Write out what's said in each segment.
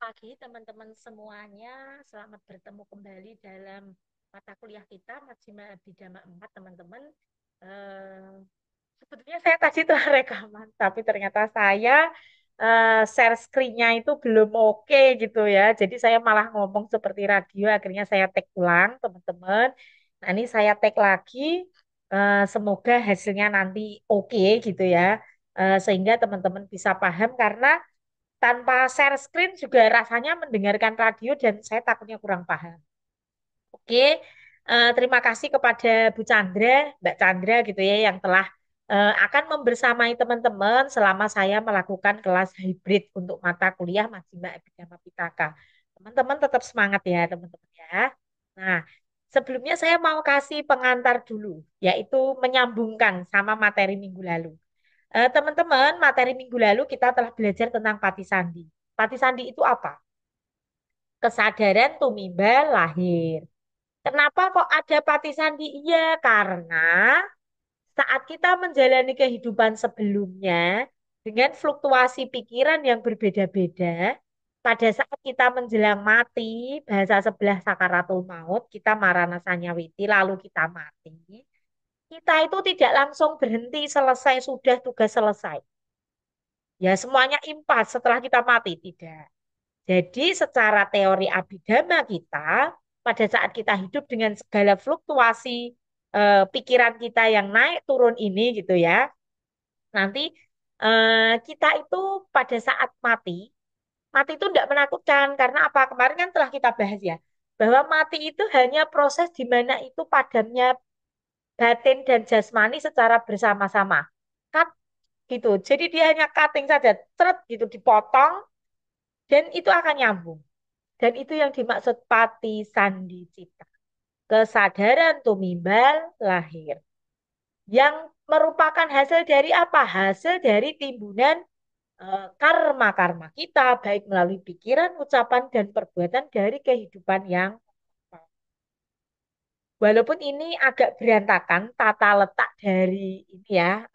Pagi teman-teman semuanya, selamat bertemu kembali dalam mata kuliah kita Majma Bidama 4 teman-teman. Eh, Sebetulnya saya tadi telah rekaman, tapi ternyata saya share screen-nya itu belum oke gitu ya. Jadi saya malah ngomong seperti radio, akhirnya saya tag ulang teman-teman. Nah ini saya tag lagi, semoga hasilnya nanti oke gitu ya. Sehingga teman-teman bisa paham karena tanpa share screen juga rasanya mendengarkan radio dan saya takutnya kurang paham. Oke, terima kasih kepada Bu Chandra, Mbak Chandra gitu ya yang telah akan membersamai teman-teman selama saya melakukan kelas hybrid untuk mata kuliah Majma Abhidhamma Pitaka. Teman-teman tetap semangat ya teman-teman ya. Nah, sebelumnya saya mau kasih pengantar dulu, yaitu menyambungkan sama materi minggu lalu. Teman-teman, materi minggu lalu kita telah belajar tentang Pati Sandi. Pati Sandi itu apa? Kesadaran tumimbal lahir. Kenapa kok ada Pati Sandi? Iya, karena saat kita menjalani kehidupan sebelumnya dengan fluktuasi pikiran yang berbeda-beda, pada saat kita menjelang mati, bahasa sebelah sakaratul maut, kita marana sanyawiti, lalu kita mati. Kita itu tidak langsung berhenti selesai sudah tugas selesai. Ya semuanya impas setelah kita mati, tidak. Jadi secara teori abidama kita, pada saat kita hidup dengan segala fluktuasi pikiran kita yang naik turun ini gitu ya, nanti kita itu pada saat mati, mati itu tidak menakutkan karena apa? Kemarin kan telah kita bahas ya, bahwa mati itu hanya proses di mana itu padamnya batin dan jasmani secara bersama-sama. Cut gitu. Jadi dia hanya cutting saja, ceret gitu dipotong dan itu akan nyambung. Dan itu yang dimaksud pati sandi cita. Kesadaran tumimbal lahir. Yang merupakan hasil dari apa? Hasil dari timbunan karma-karma kita, baik melalui pikiran, ucapan, dan perbuatan dari kehidupan yang walaupun ini agak berantakan tata letak dari ini ya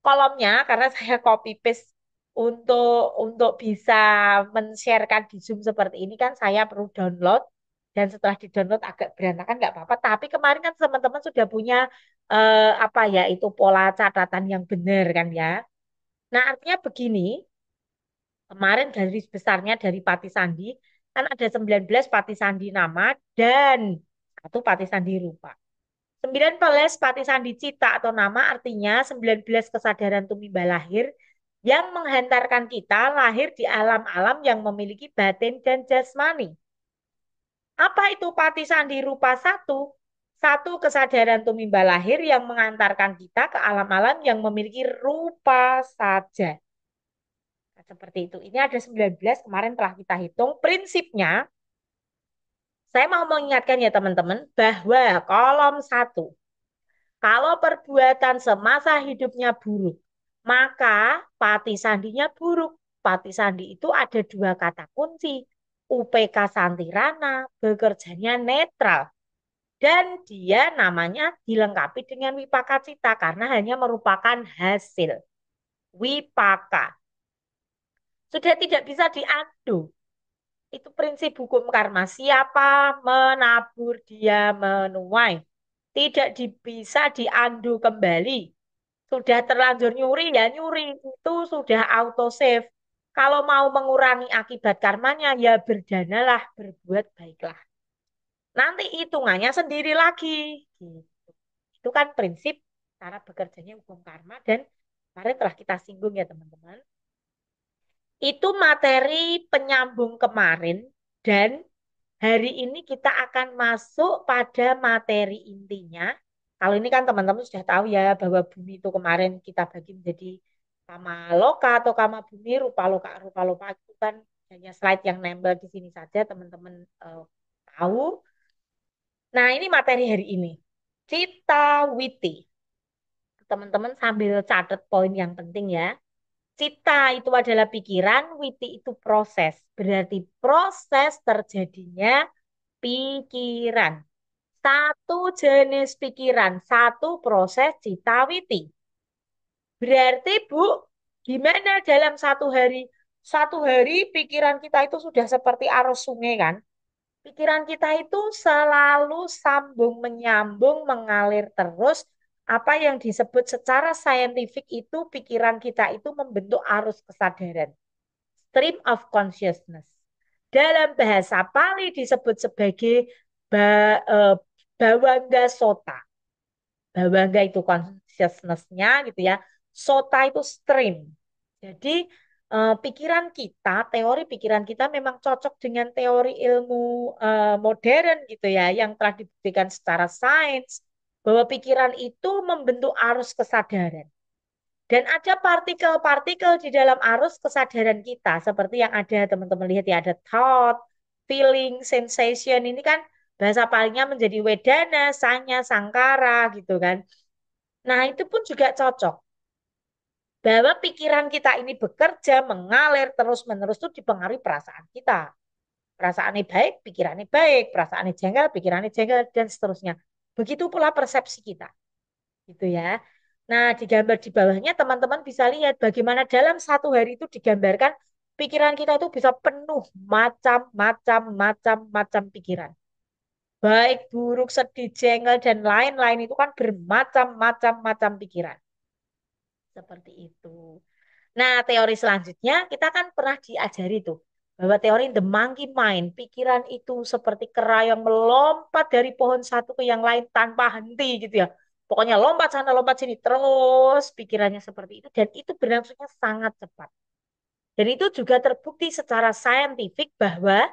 kolomnya karena saya copy paste untuk bisa men-sharekan di Zoom seperti ini kan saya perlu download dan setelah di-download agak berantakan nggak apa-apa. Tapi kemarin kan teman-teman sudah punya apa ya itu pola catatan yang benar kan ya. Nah artinya begini, kemarin garis besarnya dari Pati Sandi kan ada 19 Pati Sandi nama dan satu Pati Sandi rupa. 19 Pati Sandi Cita atau nama artinya 19 kesadaran tumimba lahir yang menghantarkan kita lahir di alam-alam yang memiliki batin dan jasmani. Apa itu Pati Sandi rupa satu? Satu kesadaran tumimba lahir yang mengantarkan kita ke alam-alam yang memiliki rupa saja. Nah, seperti itu. Ini ada 19 kemarin telah kita hitung. Prinsipnya, saya mau mengingatkan ya teman-teman bahwa kolom satu kalau perbuatan semasa hidupnya buruk, maka pati sandinya buruk. Pati sandi itu ada dua kata kunci. UPK Santirana, bekerjanya netral. Dan dia namanya dilengkapi dengan wipaka cita karena hanya merupakan hasil. Wipaka. Sudah tidak bisa diadu. Itu prinsip hukum karma. Siapa menabur dia menuai. Tidak bisa diandu kembali. Sudah terlanjur nyuri ya nyuri itu sudah auto save. Kalau mau mengurangi akibat karmanya ya berdanalah, berbuat baiklah. Nanti hitungannya sendiri lagi. Gitu. Itu kan prinsip cara bekerjanya hukum karma dan kemarin telah kita singgung ya teman-teman. Itu materi penyambung kemarin dan hari ini kita akan masuk pada materi intinya. Kalau ini kan teman-teman sudah tahu ya bahwa bumi itu kemarin kita bagi menjadi kama loka atau kama bumi, rupa loka itu kan hanya slide yang nempel di sini saja teman-teman tahu. Nah, ini materi hari ini. Cita Witi. Teman-teman sambil catat poin yang penting ya. Cita itu adalah pikiran, witi itu proses. Berarti proses terjadinya pikiran. Satu jenis pikiran, satu proses cita witi. Berarti Bu, gimana dalam satu hari? Satu hari pikiran kita itu sudah seperti arus sungai kan. Pikiran kita itu selalu sambung menyambung mengalir terus. Apa yang disebut secara saintifik itu pikiran kita itu membentuk arus kesadaran. Stream of consciousness. Dalam bahasa Pali disebut sebagai eh, bawangga sota. Bawangga itu consciousness-nya gitu ya. Sota itu stream. Jadi pikiran kita, teori pikiran kita memang cocok dengan teori ilmu modern gitu ya, yang telah dibuktikan secara sains bahwa pikiran itu membentuk arus kesadaran. Dan ada partikel-partikel di dalam arus kesadaran kita, seperti yang ada teman-teman lihat ya, ada thought, feeling, sensation. Ini kan bahasa palingnya menjadi wedana, sanya, sangkara gitu kan. Nah, itu pun juga cocok. Bahwa pikiran kita ini bekerja, mengalir terus-menerus itu dipengaruhi perasaan kita. Perasaannya baik, pikirannya baik. Perasaannya jengkel, pikirannya jengkel, dan seterusnya. Begitu pula persepsi kita. Gitu ya. Nah, di gambar di bawahnya teman-teman bisa lihat bagaimana dalam satu hari itu digambarkan pikiran kita itu bisa penuh macam-macam pikiran. Baik, buruk, sedih, jengkel, dan lain-lain itu kan bermacam-macam pikiran. Seperti itu. Nah, teori selanjutnya kita kan pernah diajari tuh bahwa teori the monkey mind, pikiran itu seperti kera yang melompat dari pohon satu ke yang lain tanpa henti gitu ya. Pokoknya lompat sana, lompat sini terus pikirannya seperti itu dan itu berlangsungnya sangat cepat. Dan itu juga terbukti secara saintifik bahwa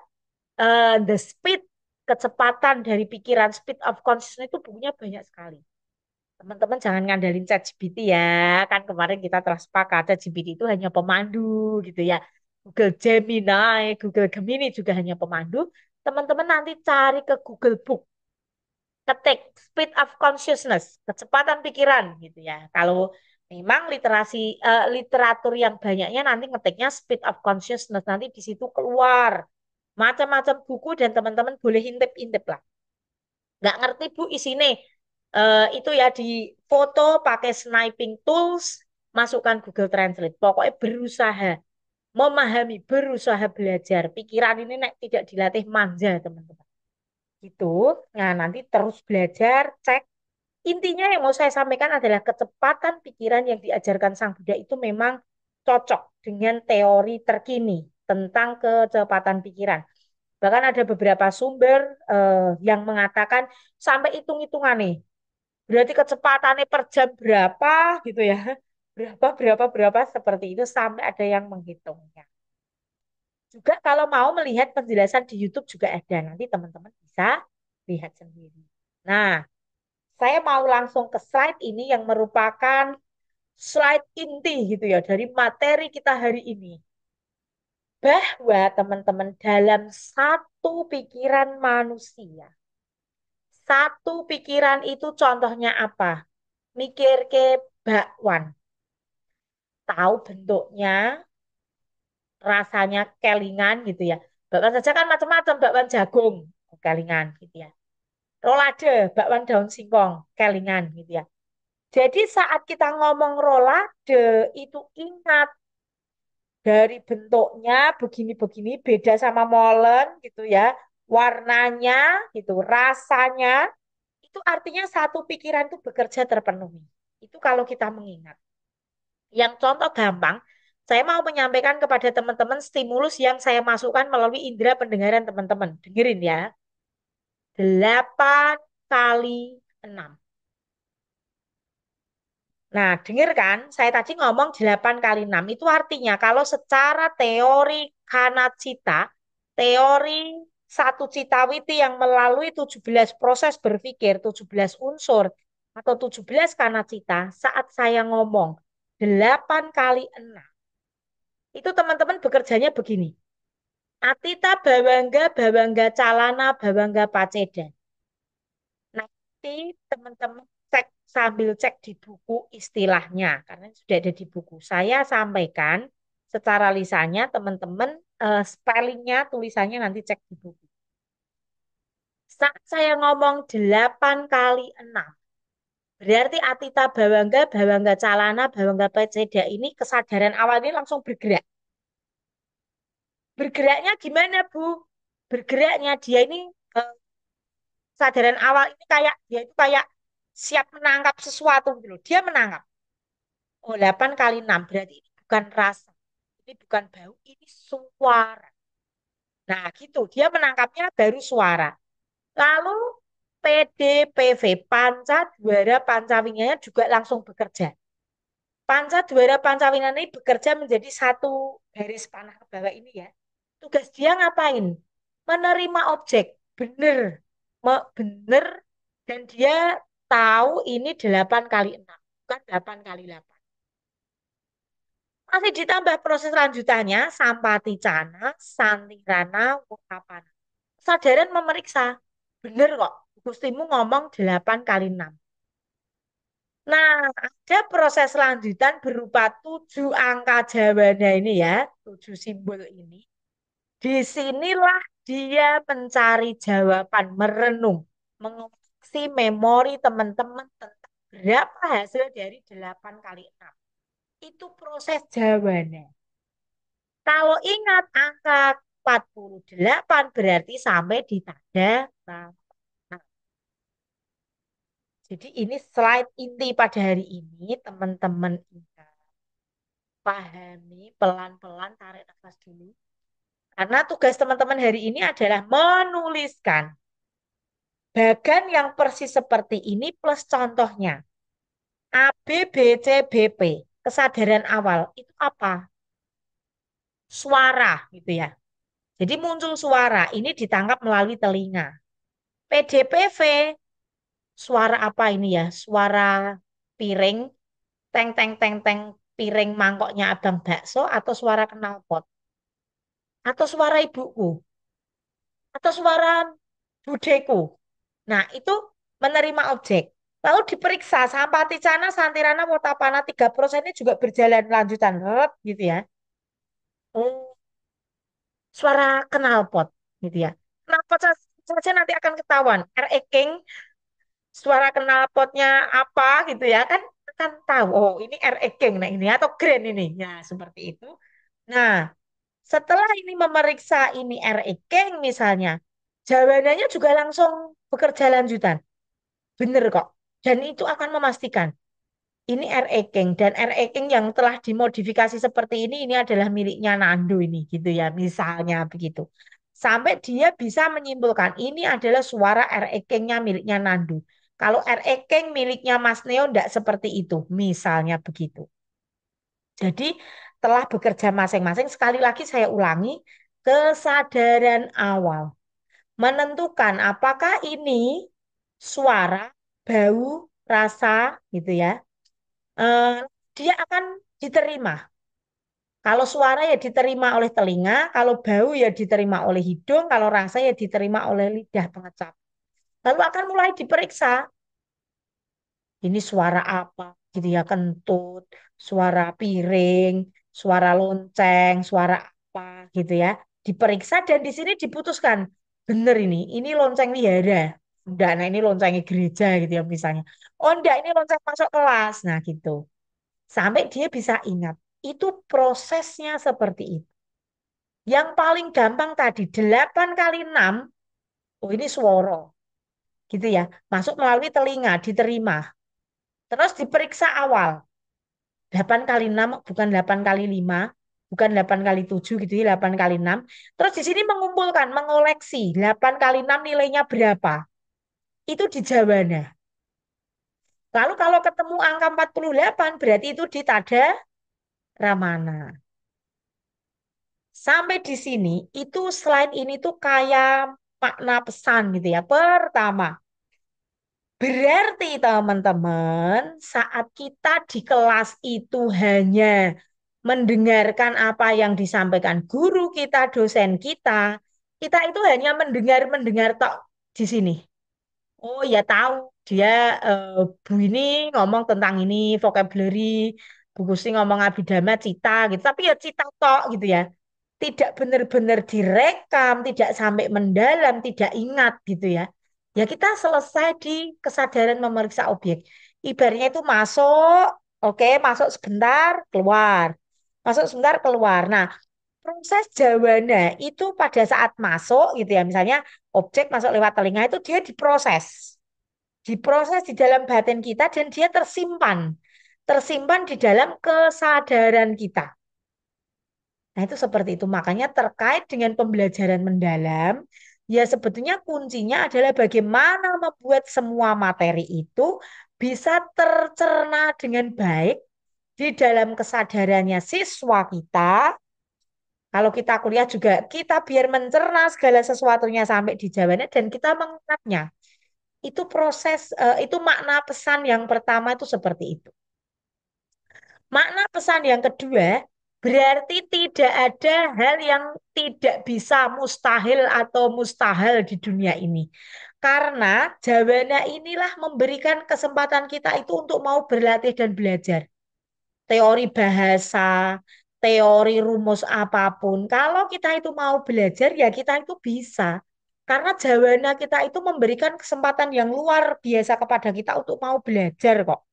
the speed kecepatan dari pikiran speed of consciousness itu bukunya banyak sekali. Teman-teman jangan ngandalin ChatGPT ya. Kan kemarin kita telah sepakat ChatGPT itu hanya pemandu gitu ya. Google Gemini, Google Gemini juga hanya pemandu. Teman-teman nanti cari ke Google Book, ketik speed of consciousness, kecepatan pikiran gitu ya. Kalau memang literatur yang banyaknya nanti ngetiknya speed of consciousness, nanti di situ keluar macam-macam buku dan teman-teman boleh intip-intip lah. Nggak ngerti Bu isine itu ya di foto pakai sniping tools, masukkan Google Translate. Pokoknya berusaha memahami, berusaha belajar. Pikiran ini nek tidak dilatih manja teman-teman. Gitu. Nah nanti terus belajar, cek. Intinya yang mau saya sampaikan adalah kecepatan pikiran yang diajarkan Sang Buddha itu memang cocok dengan teori terkini tentang kecepatan pikiran. Bahkan ada beberapa sumber yang mengatakan sampai hitung-hitungan nih. Berarti kecepatannya per jam berapa gitu ya. Berapa seperti itu sampai ada yang menghitungnya. Juga kalau mau melihat penjelasan di YouTube juga ada. Nanti teman-teman bisa lihat sendiri. Nah, saya mau langsung ke slide ini yang merupakan slide inti gitu ya dari materi kita hari ini. Bahwa teman-teman dalam satu pikiran manusia, satu pikiran itu contohnya apa? Mikir ke bakwan. Tahu bentuknya, rasanya kelingan gitu ya. Bakwan saja kan macam-macam, bakwan jagung, kelingan gitu ya. Rolade, bakwan daun singkong, kelingan gitu ya. Jadi saat kita ngomong rolade itu ingat dari bentuknya begini-begini beda sama molen gitu ya. Warnanya gitu, rasanya itu artinya satu pikiran itu bekerja terpenuhi. Itu kalau kita mengingat. Yang contoh gampang, saya mau menyampaikan kepada teman-teman stimulus yang saya masukkan melalui indera pendengaran teman-teman. Dengerin ya. 8 kali 6. Nah, dengar kan? Saya tadi ngomong 8 kali 6. Itu artinya kalau secara teori Kanacita, teori satu citawiti yang melalui 17 proses berpikir, 17 unsur, atau 17 Kanacita, saat saya ngomong 8 kali 6, itu teman-teman bekerjanya begini. Atita bawangga, bawangga calana, bawangga paceda. Nanti teman-teman cek sambil cek di buku istilahnya, karena sudah ada di buku. Saya sampaikan secara lisannya, teman-teman spellingnya, tulisannya nanti cek di buku. Saat saya ngomong 8 kali 6, berarti Atita bawangga, bawangga calana, bawangga paceda ini kesadaran awal ini langsung bergerak. Bergeraknya gimana, Bu? Bergeraknya dia ini eh, kesadaran awal ini kayak dia itu kayak siap menangkap sesuatu gitu loh. Dia menangkap. Oh, 8 kali 6 berarti ini bukan rasa. Ini bukan bau, ini suara. Nah, gitu. Dia menangkapnya baru suara. Lalu PDPV, panca dwara pancawinanya juga langsung bekerja. Panca dwara pancawinanya ini bekerja menjadi satu garis panah ke bawah ini ya. Tugas dia ngapain? Menerima objek. Bener. Bener. Dan dia tahu ini 8 kali 6. Bukan 8 kali 8. Masih ditambah proses lanjutannya, Sampaticana, Santirana, Wokapana. Kesadaran memeriksa. Bener kok, Gustimu ngomong 8 kali 6. Nah, ada proses lanjutan berupa 7 angka jawabannya ini ya, 7 simbol ini. Disinilah dia mencari jawaban, merenung, mengoleksi memori teman-teman tentang berapa hasil dari 8 kali 6. Itu proses jawabannya. Kalau ingat angka 48 berarti sampai di tanda rama. Jadi ini slide inti pada hari ini, teman-teman ingat, pahami pelan-pelan, tarik nafas dulu. Karena tugas teman-teman hari ini adalah menuliskan bagan yang persis seperti ini plus contohnya. A, B, B, C, B, P. Kesadaran awal itu apa? Suara gitu ya. Jadi muncul suara, ini ditangkap melalui telinga. PDPV, suara apa ini ya? Suara piring, teng teng teng teng piring mangkoknya abang bakso atau suara knalpot atau suara ibuku atau suara budeku. Nah, itu menerima objek. Lalu diperiksa Sampaticana, Santirana, Wotapana 3% ini juga berjalan lanjutan. Rep, gitu ya. Oh, suara knalpot gitu ya. Knalpot saja nanti akan ketahuan. R.E. King, suara knalpotnya apa gitu ya kan akan tahu. Oh, ini R.E. King nah ini atau Grand ini. Ya, seperti itu. Nah, setelah ini memeriksa ini R.E. King misalnya, jawabannya juga langsung bekerja lanjutan. Bener kok. Dan itu akan memastikan ini R.E. King dan R.E. King yang telah dimodifikasi seperti ini adalah miliknya Nando ini gitu ya, misalnya begitu. Sampai dia bisa menyimpulkan ini adalah suara R.E. King-nya miliknya Nando. Kalau R.E. King miliknya Mas Neo tidak seperti itu, misalnya begitu. Jadi telah bekerja masing-masing, sekali lagi saya ulangi, kesadaran awal. Menentukan apakah ini suara, bau, rasa gitu ya. eh, Dia akan diterima. Kalau suara ya diterima oleh telinga, kalau bau ya diterima oleh hidung, kalau rasa ya diterima oleh lidah pengecap. Lalu akan mulai diperiksa, ini suara apa, gitu ya, kentut, suara piring, suara lonceng, suara apa, gitu ya. Diperiksa dan di sini diputuskan, bener ini lonceng wihara. Enggak, nah ini loncengnya gereja gitu ya misalnya. Oh enggak, ini lonceng masuk kelas. Nah gitu. Sampai dia bisa ingat. Itu prosesnya seperti itu. Yang paling gampang tadi, 8 kali 6, oh ini suara. Gitu ya. Masuk melalui telinga, diterima. Terus diperiksa awal. 8 kali 6, bukan 8 kali 5, bukan 8 kali 7 gitu ya, 8 kali 6. Terus di sini mengumpulkan, mengoleksi 8 kali 6 nilainya berapa. Itu di jawabannya. Lalu kalau ketemu angka 48, berarti itu di tada ramana. Sampai di sini, itu slide ini tuh kayak makna pesan gitu ya. Pertama, berarti teman-teman, saat kita di kelas itu hanya mendengarkan apa yang disampaikan guru kita, dosen kita itu hanya mendengar-mendengar tok di sini. Oh ya tahu dia Bu ini ngomong tentang ini vocabulary, Bu Gusti ngomong Abhidhamma Cita gitu. Tapi ya cita tok gitu ya. Tidak benar-benar direkam, tidak sampai mendalam, tidak ingat gitu ya. Ya kita selesai di kesadaran memeriksa objek. Ibaratnya itu masuk, oke, masuk sebentar, keluar. Masuk sebentar, keluar. Nah, Proses jawana itu pada saat masuk gitu ya, misalnya objek masuk lewat telinga itu dia diproses. Diproses di dalam batin kita dan dia tersimpan. Tersimpan di dalam kesadaran kita. Nah, itu seperti itu. Makanya terkait dengan pembelajaran mendalam, ya sebetulnya kuncinya adalah bagaimana membuat semua materi itu bisa tercerna dengan baik di dalam kesadarannya siswa kita. Kalau kita kuliah juga, kita biar mencerna segala sesuatunya sampai di jawabannya dan kita mengingatnya. Itu proses, itu makna pesan yang pertama itu seperti itu. Makna pesan yang kedua, berarti tidak ada hal yang tidak bisa mustahil atau mustahil di dunia ini. Karena jawabannya inilah memberikan kesempatan kita itu untuk mau berlatih dan belajar. Teori bahasa, teori rumus apapun. Kalau kita itu mau belajar, ya kita itu bisa. Karena jawabannya kita itu memberikan kesempatan yang luar biasa kepada kita untuk mau belajar kok.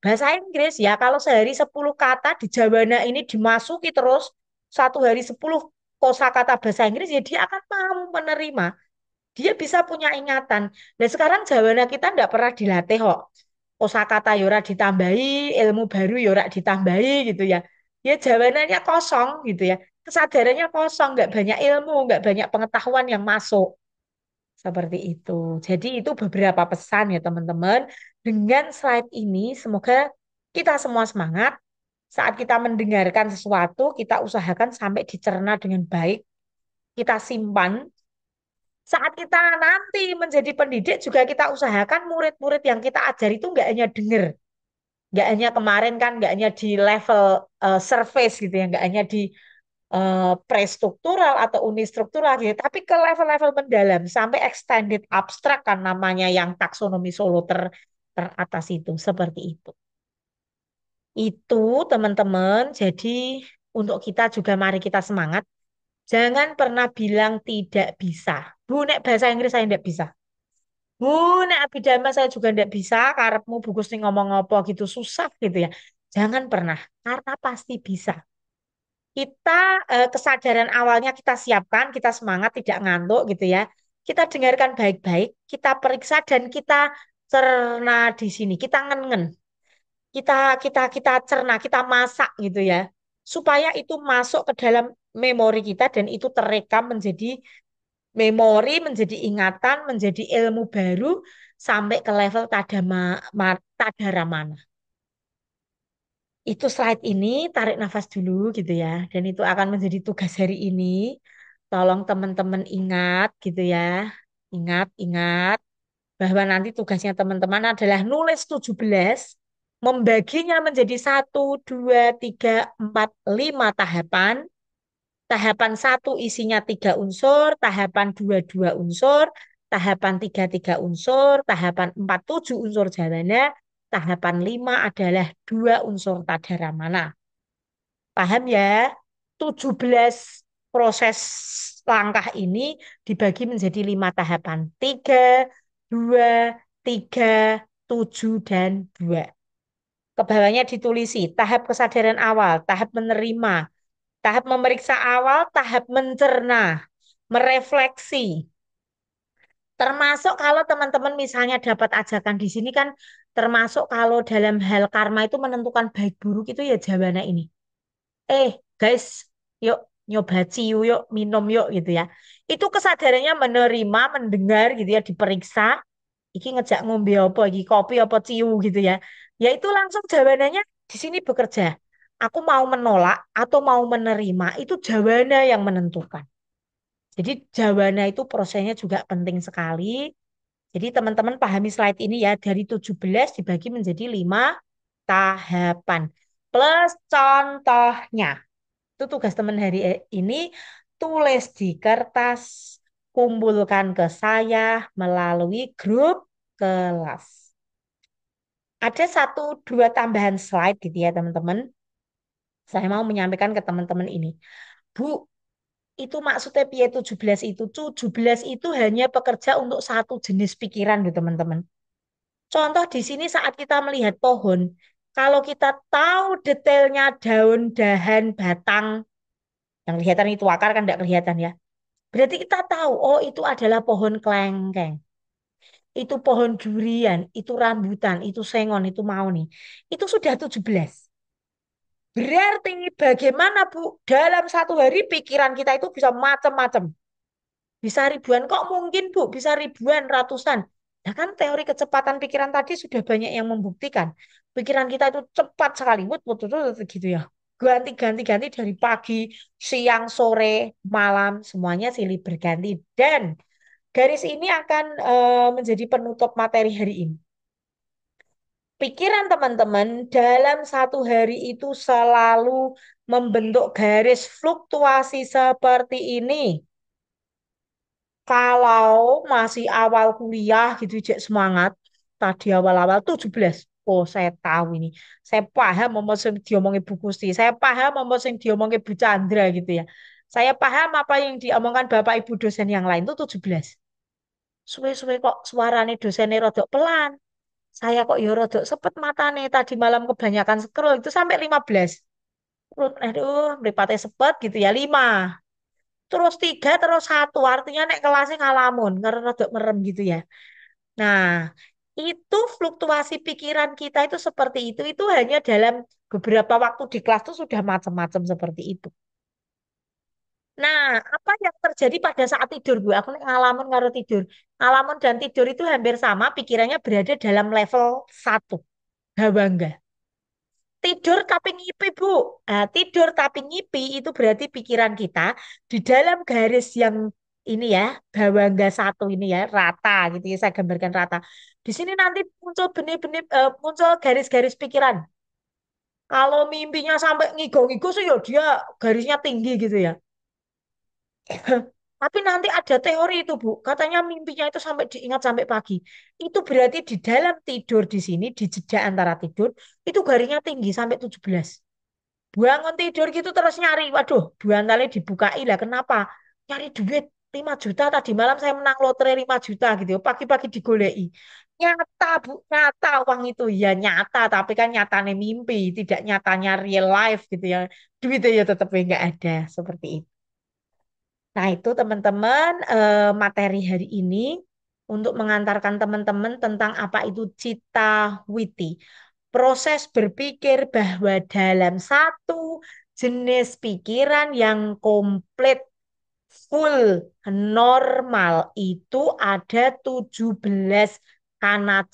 Bahasa Inggris ya, kalau sehari 10 kata di Jawana ini dimasuki terus, satu hari 10 kosakata bahasa Inggris, ya dia akan mau menerima. Dia bisa punya ingatan. Nah sekarang Jawana kita nggak pernah dilatih kok. Kosakata yora ditambahi, ilmu baru yora ditambahi gitu ya. Ya Jawananya kosong gitu ya. Kesadarannya kosong, nggak banyak ilmu, nggak banyak pengetahuan yang masuk. Seperti itu. Jadi itu beberapa pesan ya teman-teman. Dengan slide ini semoga kita semua semangat. Saat kita mendengarkan sesuatu, kita usahakan sampai dicerna dengan baik. Kita simpan. Saat kita nanti menjadi pendidik juga kita usahakan murid-murid yang kita ajar itu nggak hanya dengar. Nggak hanya kemarin kan, nggak hanya di level surface gitu ya. Nggak hanya di prestruktural atau unistruktural gitu, tapi ke level-level mendalam sampai extended abstrak kan namanya yang taksonomi Solo teratas itu seperti itu. Itu teman-teman. Jadi untuk kita juga mari kita semangat. Jangan pernah bilang tidak bisa. Bu, nek bahasa Inggris saya tidak bisa. Bu, nek abidama saya juga tidak bisa. Karepmu buku nih ngomong apa gitu susah gitu ya. Jangan pernah, karena pasti bisa. Kita kesadaran awalnya kita siapkan, kita semangat, tidak ngantuk gitu ya. Kita dengarkan baik-baik, kita periksa dan kita cerna di sini. Kita ngen-ngen, kita kita cerna, kita masak gitu ya. Supaya itu masuk ke dalam memori kita dan itu terekam menjadi memori, menjadi ingatan, menjadi ilmu baru sampai ke level tadaramana. Itu slide ini, tarik nafas dulu gitu ya. Dan itu akan menjadi tugas hari ini. Tolong teman-teman ingat gitu ya. Ingat bahwa nanti tugasnya teman-teman adalah nulis 17, membaginya menjadi 1, 2, 3, 4, 5 tahapan. Tahapan 1 isinya 3 unsur, tahapan 2 2 unsur, tahapan 3 3 unsur, tahapan 4 7 unsur jawana, tahapan 5 adalah 2 unsur tadaramana. Paham ya? 17 proses langkah ini dibagi menjadi 5 tahapan. 3 2 3 7 dan 2. Ke bawahnya ditulisi tahap kesadaran awal, tahap menerima, tahap memeriksa awal, tahap mencerna, merefleksi. Termasuk kalau teman-teman misalnya dapat ajakan di sini kan, termasuk kalau dalam hal karma itu menentukan baik buruk itu ya jawabannya ini. Guys, yuk nyoba ciu, yuk minum yuk gitu ya. Itu kesadarannya menerima, mendengar gitu ya, diperiksa. Iki ngejak ngombe apa, iki kopi apa ciu gitu ya. Ya itu langsung jawabannya di sini bekerja. Aku mau menolak atau mau menerima, itu jawabannya yang menentukan. Jadi jawabannya itu prosesnya juga penting sekali. Jadi teman-teman pahami slide ini ya, dari 17 dibagi menjadi 5 tahapan. Plus contohnya. Itu tugas teman hari ini, tulis di kertas, kumpulkan ke saya melalui grup kelas. Ada 1 2 tambahan slide gitu ya teman-teman. Saya mau menyampaikan ke teman-teman ini. Bu, itu maksudnya piye 17 itu? 17 itu hanya pekerja untuk satu jenis pikiran gitu teman-teman. Contoh di sini saat kita melihat pohon, kalau kita tahu detailnya daun, dahan, batang, Yang kelihatan itu akar kan tidak kelihatan ya. Berarti kita tahu, oh itu adalah pohon kelengkeng. Itu pohon durian, itu rambutan, itu sengon, itu mauni. Itu sudah 17. Berarti bagaimana Bu? Dalam satu hari pikiran kita itu bisa macam-macam. Bisa ribuan. Kok mungkin Bu? Bisa ribuan, ratusan. Nah kan teori kecepatan pikiran tadi sudah banyak yang membuktikan. Pikiran kita itu cepat sekali. Wut, wut, wut, wut, gitu ya. Ganti-ganti-ganti dari pagi, siang, sore, malam. Semuanya silih berganti. Dan garis ini akan menjadi penutup materi hari ini. Pikiran teman-teman dalam satu hari itu selalu membentuk garis fluktuasi seperti ini. Kalau masih awal kuliah gitu, Cek, semangat. Tadi awal-awal 17. Oh, saya tahu ini. Saya paham apa yang diomongin Bu Kusti. Saya paham apa yang diomongin Bu Chandra gitu ya. Saya paham apa yang diomongkan Bapak Ibu dosen yang lain itu 17. Suwe-suwe kok suarane dosennya rodok pelan. Saya kok ya rodok sepet matane. Tadi malam kebanyakan scroll itu sampai 15. Aduh, mripate sepet gitu ya, 5. Terus 3, terus 1. Artinya nek kelasnya ngalamun, karena rodok merem gitu ya. Nah, itu fluktuasi pikiran kita itu seperti itu. Itu hanya dalam beberapa waktu di kelas itu sudah macam-macam seperti itu. Nah, apa yang terjadi pada saat tidur, Bu? Aku nek ngalamun karo tidur. Ngalamun dan tidur itu hampir sama, pikirannya berada dalam level 1. Bawangga. Tidur tapi ngipi, Bu. Nah, tidur tapi ngipi itu berarti pikiran kita di dalam garis yang ini ya, bawangga 1 ini ya, rata gitu ya, saya gambarkan rata. Di sini nanti muncul benih-benih, muncul garis-garis pikiran. Kalau mimpinya sampai ngigo-ngigo sih ya dia garisnya tinggi gitu ya. Tapi nanti ada teori itu, Bu. Katanya mimpinya itu sampai diingat sampai pagi. Itu berarti di dalam tidur di sini, di jeda antara tidur, itu garisnya tinggi sampai 17. Bangun tidur gitu terus nyari. Waduh, buantalnya dibukai lah. Kenapa? Nyari duit 5 juta. Tadi malam saya menang lotre 5 juta gitu. Pagi-pagi digolei. Nyata, Bu. Nyata uang itu. Ya nyata. Tapi kan nyatanya mimpi. Tidak nyatanya real life gitu ya. Duitnya ya tetap nggak ada. Seperti itu. Nah, itu teman-teman materi hari ini untuk mengantarkan teman-teman tentang apa itu cita witi. Proses berpikir bahwa dalam satu jenis pikiran yang komplit, full, normal itu ada 17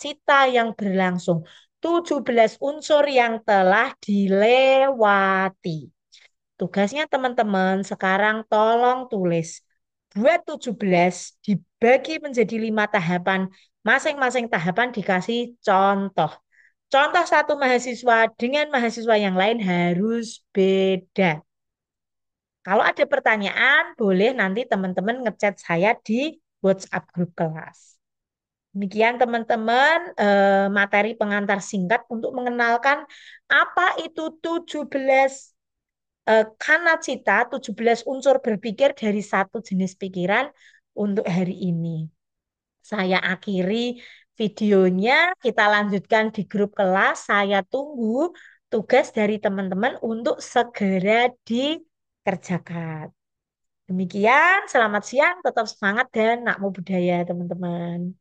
cita yang berlangsung. 17 unsur yang telah dilewati. Tugasnya teman-teman sekarang tolong tulis. Buat 17 dibagi menjadi 5 tahapan. Masing-masing tahapan dikasih contoh. Contoh satu mahasiswa dengan mahasiswa yang lain harus beda. Kalau ada pertanyaan, boleh nanti teman-teman ngechat saya di WhatsApp grup kelas. Demikian teman-teman materi pengantar singkat untuk mengenalkan apa itu 17 karena cita 17 unsur berpikir dari satu jenis pikiran untuk hari ini. Saya akhiri videonya, kita lanjutkan di grup kelas. Saya tunggu tugas dari teman-teman untuk segera dikerjakan. Demikian, selamat siang, tetap semangat dan nak mau budaya teman-teman.